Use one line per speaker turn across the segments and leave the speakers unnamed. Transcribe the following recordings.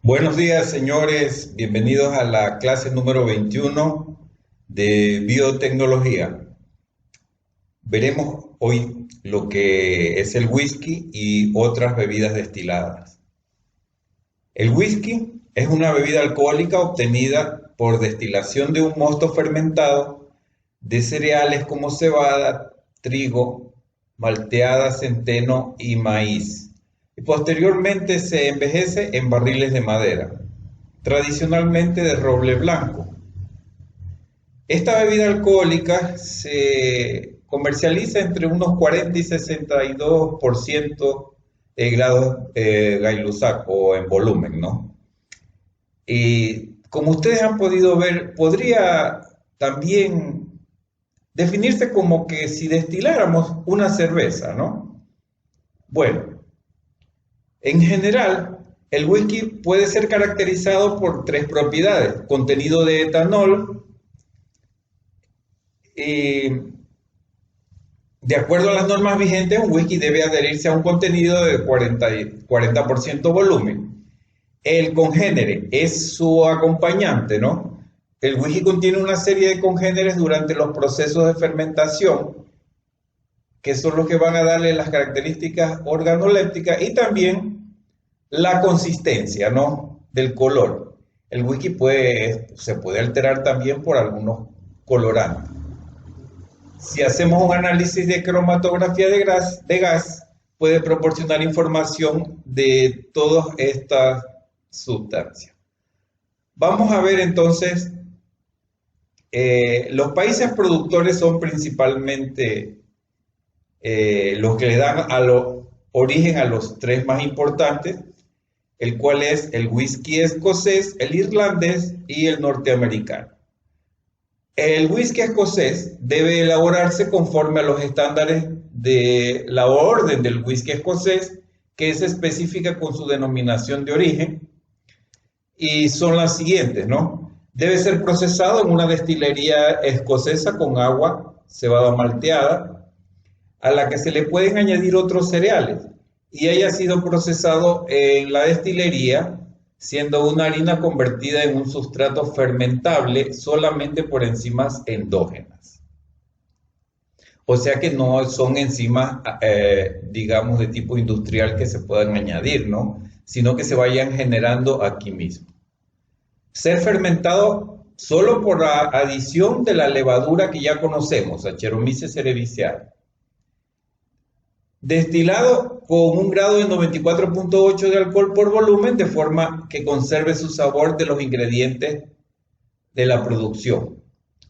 Buenos días, señores. Bienvenidos a la clase número 21 de biotecnología. Veremos hoy lo que es el whisky y otras bebidas destiladas. El whisky es una bebida alcohólica obtenida por destilación de un mosto fermentado de cereales como cebada, trigo, malteada, centeno y maíz. Y posteriormente se envejece en barriles de madera, tradicionalmente de roble blanco. Esta bebida alcohólica se comercializa entre unos 40 y 62% de grados Gay-Lussac o en volumen, ¿no? Y como ustedes han podido ver, podría también definirse como que si destiláramos una cerveza, ¿no? Bueno, en general, el whisky puede ser caracterizado por tres propiedades: contenido de etanol, de acuerdo a las normas vigentes, un whisky debe adherirse a un contenido de 40% volumen. El congénere es su acompañante, ¿no? El whisky contiene una serie de congéneres durante los procesos de fermentación, que son los que van a darle las características organolépticas y también la consistencia, ¿no? Del color. El whisky se puede alterar también por algunos colorantes. Si hacemos un análisis de cromatografía de gas, puede proporcionar información de todas estas sustancias. Vamos a ver entonces, los países productores son principalmente los que le dan origen a los tres más importantes, el cual es el whisky escocés, el irlandés y el norteamericano. El whisky escocés debe elaborarse conforme a los estándares de la orden del whisky escocés, que es específica con su denominación de origen, y son las siguientes, ¿no? Debe ser procesado en una destilería escocesa con agua, cebada malteada, a la que se le pueden añadir otros cereales, y haya sido procesado en la destilería, siendo una harina convertida en un sustrato fermentable solamente por enzimas endógenas. O sea que no son enzimas, digamos, de tipo industrial que se puedan añadir, ¿no? Sino que se vayan generando aquí mismo. Ser fermentado solo por la adición de la levadura que ya conocemos, Saccharomyces cerevisiae. Destilado con un grado de 94.8 de alcohol por volumen, de forma que conserve su sabor de los ingredientes de la producción.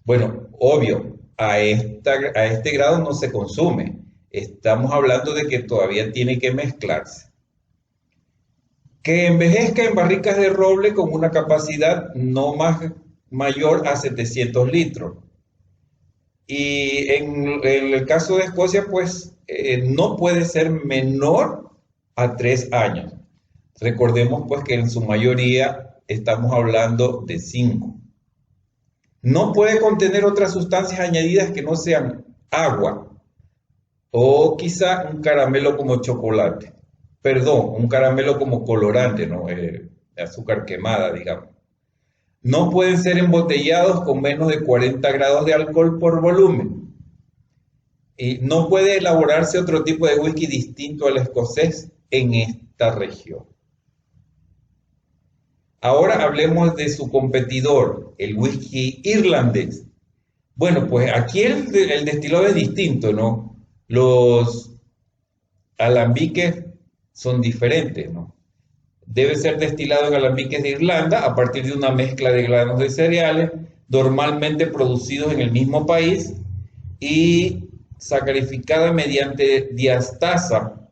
Bueno, obvio, a este grado no se consume. Estamos hablando de que todavía tiene que mezclarse. Que envejezca en barricas de roble con una capacidad no mayor a 700 litros. Y en el caso de Escocia, pues no puede ser menor a 3 años. Recordemos pues que en su mayoría estamos hablando de 5. No puede contener otras sustancias añadidas que no sean agua o quizá un caramelo como chocolate. Perdón, un caramelo como colorante, ¿no? Azúcar quemada, digamos. No pueden ser embotellados con menos de 40 grados de alcohol por volumen. Y no puede elaborarse otro tipo de whisky distinto al escocés en esta región. Ahora hablemos de su competidor, el whisky irlandés. Bueno, pues aquí el destilado es distinto, ¿no? Los alambiques son diferentes, ¿no? Debe ser destilado en alambiques de Irlanda a partir de una mezcla de granos de cereales, normalmente producidos en el mismo país, y sacarificada mediante diastasa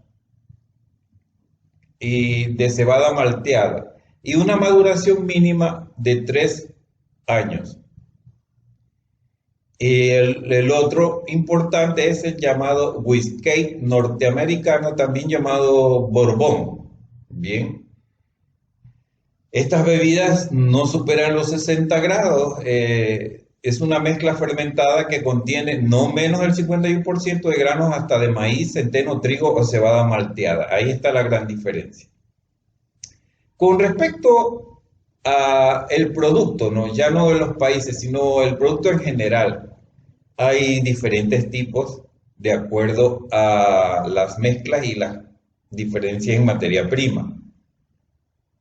y de cebada malteada, y una maduración mínima de 3 años. El otro importante es el llamado whisky norteamericano, también llamado Borbón. Bien. Estas bebidas no superan los 60 grados. Es una mezcla fermentada que contiene no menos del 51% de granos hasta de maíz, centeno, trigo o cebada malteada. Ahí está la gran diferencia. Con respecto a el producto, ¿no? Ya no de los países, sino el producto en general, hay diferentes tipos de acuerdo a las mezclas y las diferencias en materia prima.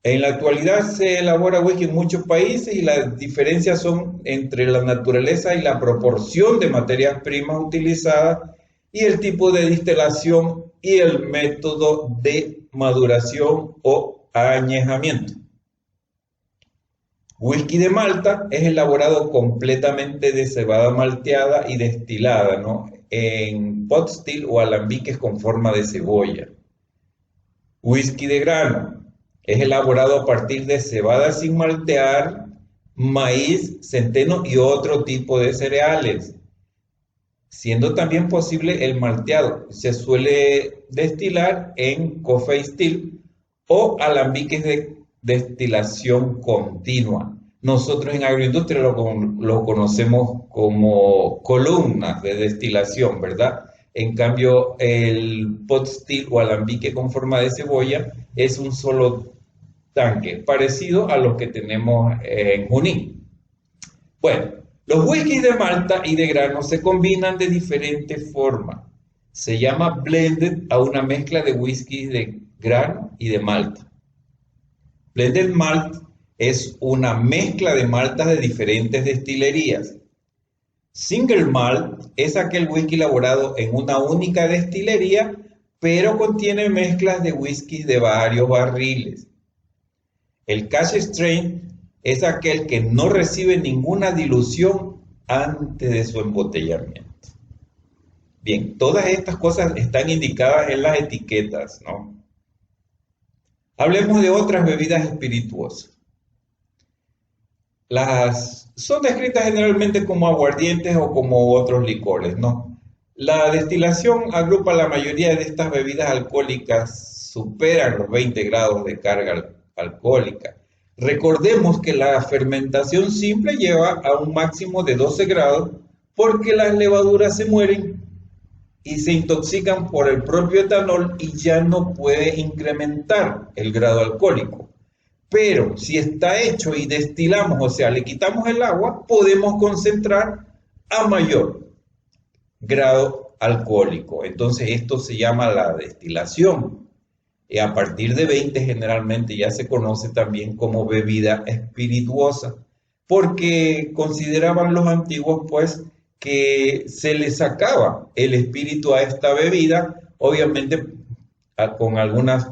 En la actualidad se elabora whisky en muchos países y las diferencias son entre la naturaleza y la proporción de materias primas utilizadas y el tipo de destilación y el método de maduración o añejamiento. Whisky de Malta es elaborado completamente de cebada malteada y destilada, ¿no? En pot still o alambiques con forma de cebolla. Whisky de grano es elaborado a partir de cebada sin maltear, maíz, centeno y otro tipo de cereales, siendo también posible el malteado. Se suele destilar en coffee still o alambiques de destilación continua. Nosotros en agroindustria lo conocemos como columnas de destilación, ¿verdad? En cambio, el pot still o alambique con forma de cebolla es un solo tanque, parecido a los que tenemos en Junín. Bueno, los whiskies de malta y de grano se combinan de diferentes formas. Se llama blended a una mezcla de whisky de grano y de malta. Blended malt es una mezcla de maltas de diferentes destilerías. Single malt es aquel whisky elaborado en una única destilería, pero contiene mezclas de whiskies de varios barriles. El cask strength es aquel que no recibe ninguna dilución antes de su embotellamiento. Bien, todas estas cosas están indicadas en las etiquetas, ¿no? Hablemos de otras bebidas espirituosas. Las son descritas generalmente como aguardientes o como otros licores, ¿no? La destilación agrupa la mayoría de estas bebidas alcohólicas, superan los 20 grados de carga alcohólica. Recordemos que la fermentación simple lleva a un máximo de 12 grados porque las levaduras se mueren y se intoxican por el propio etanol y ya no puede incrementar el grado alcohólico. Pero si está hecho y destilamos, o sea, le quitamos el agua, podemos concentrar a mayor grado alcohólico. Entonces esto se llama la destilación. Y a partir de 20 generalmente ya se conoce también como bebida espirituosa, porque consideraban los antiguos pues que se le sacaba el espíritu a esta bebida, obviamente con algunas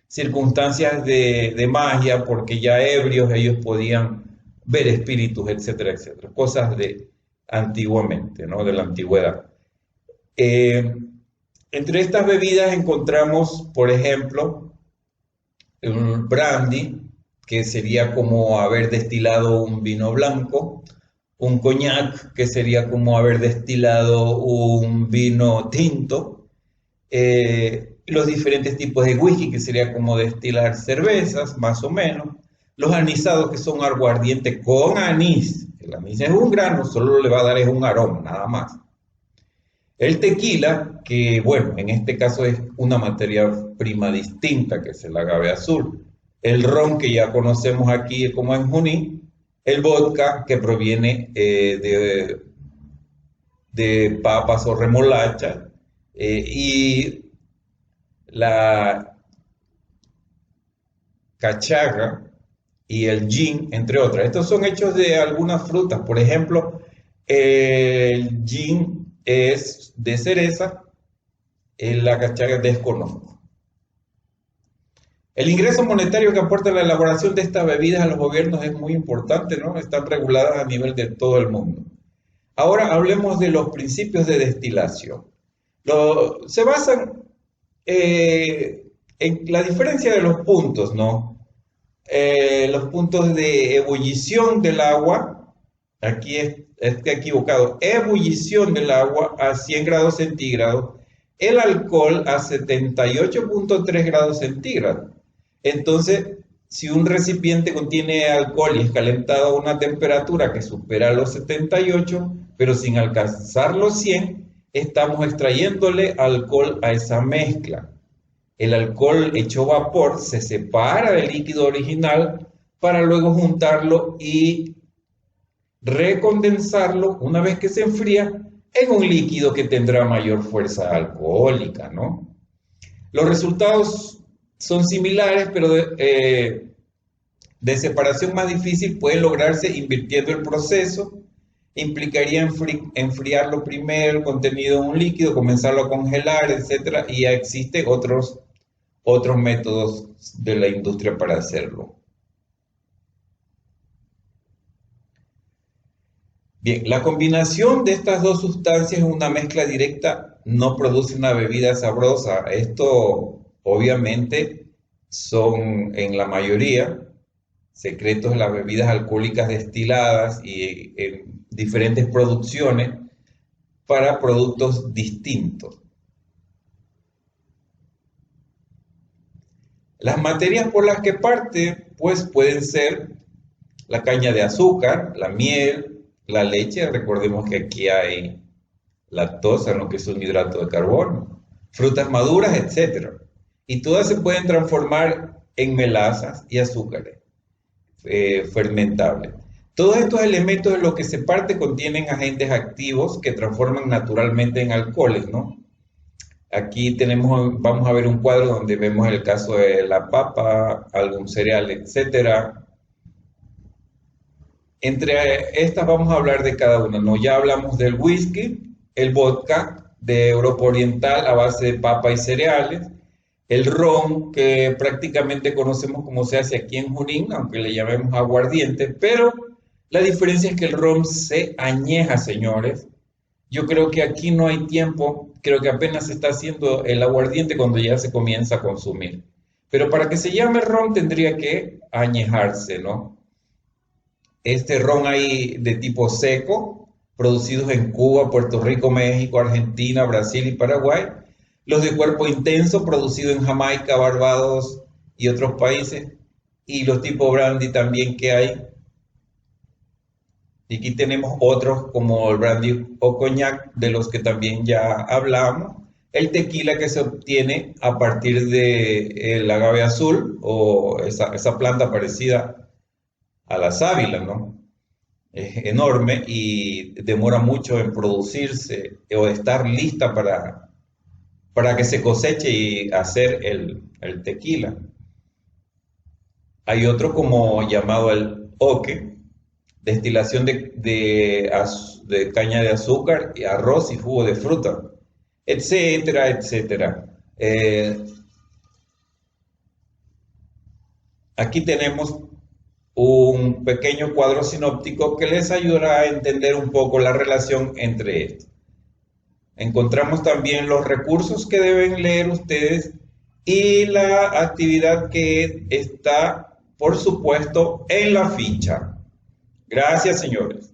circunstancias de magia, porque ya ebrios ellos podían ver espíritus, etcétera, etcétera, cosas de antiguamente, ¿no? De la antigüedad. Entre estas bebidas encontramos, por ejemplo, el brandy, que sería como haber destilado un vino blanco, un coñac, que sería como haber destilado un vino tinto, los diferentes tipos de whisky, que sería como destilar cervezas, más o menos, los anisados, que son aguardiente con anís. El anís es un grano, solo le va a dar es un aroma, nada más. El tequila, que bueno, en este caso es una materia prima distinta, que es el agave azul. El ron, que ya conocemos aquí como en Junín. El vodka, que proviene de papas o remolachas. Y la cachaga y el gin, entre otras. Estos son hechos de algunas frutas. Por ejemplo, el gin es de cereza, la cachaga desconozco. El ingreso monetario que aporta la elaboración de estas bebidas a los gobiernos es muy importante, ¿no? Están reguladas a nivel de todo el mundo. Ahora hablemos de los principios de destilación. Se basan en la diferencia de los puntos, ¿no? Los puntos de ebullición del agua, aquí está equivocado, ebullición del agua a 100 grados centígrados, el alcohol a 78.3 grados centígrados. Entonces, si un recipiente contiene alcohol y es calentado a una temperatura que supera los 78, pero sin alcanzar los 100, estamos extrayéndole alcohol a esa mezcla. El alcohol hecho vapor se separa del líquido original para luego juntarlo y recondensarlo una vez que se enfría en un líquido que tendrá mayor fuerza alcohólica, ¿no? Los resultados son similares, pero de separación más difícil puede lograrse invirtiendo el proceso. Implicaría enfriarlo primero, el contenido en un líquido, comenzarlo a congelar, etcétera, y ya existen otros métodos de la industria para hacerlo. Bien, la combinación de estas dos sustancias en una mezcla directa no produce una bebida sabrosa. Esto obviamente son en la mayoría secretos de las bebidas alcohólicas destiladas y en diferentes producciones para productos distintos. Las materias por las que parte, pues pueden ser la caña de azúcar, la miel, la leche. Recordemos que aquí hay lactosa, ¿no? Que es un hidrato de carbono, frutas maduras, etc. Y todas se pueden transformar en melazas y azúcares fermentables. Todos estos elementos de los que se parte contienen agentes activos que transforman naturalmente en alcoholes, ¿no? Aquí vamos a ver un cuadro donde vemos el caso de la papa, algún cereal, etcétera. Entre estas vamos a hablar de cada una, ¿no? Ya hablamos del whisky, el vodka de Europa Oriental a base de papa y cereales, el ron, que prácticamente conocemos como se hace aquí en Junín, aunque le llamemos aguardiente, pero la diferencia es que el ron se añeja, señores. Yo creo que aquí no hay tiempo, creo que apenas se está haciendo el aguardiente cuando ya se comienza a consumir. Pero para que se llame ron tendría que añejarse, ¿no? Este ron hay de tipo seco, producidos en Cuba, Puerto Rico, México, Argentina, Brasil y Paraguay. Los de cuerpo intenso, producidos en Jamaica, Barbados y otros países. Y los tipo brandy también que hay. Y aquí tenemos otros como el brandy o coñac, de los que también ya hablamos. El tequila, que se obtiene a partir del agave azul o esa planta parecida a la sábila, ¿no? Es enorme y demora mucho en producirse o estar lista para que se coseche y hacer el tequila. Hay otro como llamado el oque, destilación de caña de azúcar, y arroz y jugo de fruta, etcétera, etcétera. Aquí tenemos un pequeño cuadro sinóptico que les ayudará a entender un poco la relación entre estos. Encontramos también los recursos que deben leer ustedes y la actividad que está, por supuesto, en la ficha. Gracias, señores.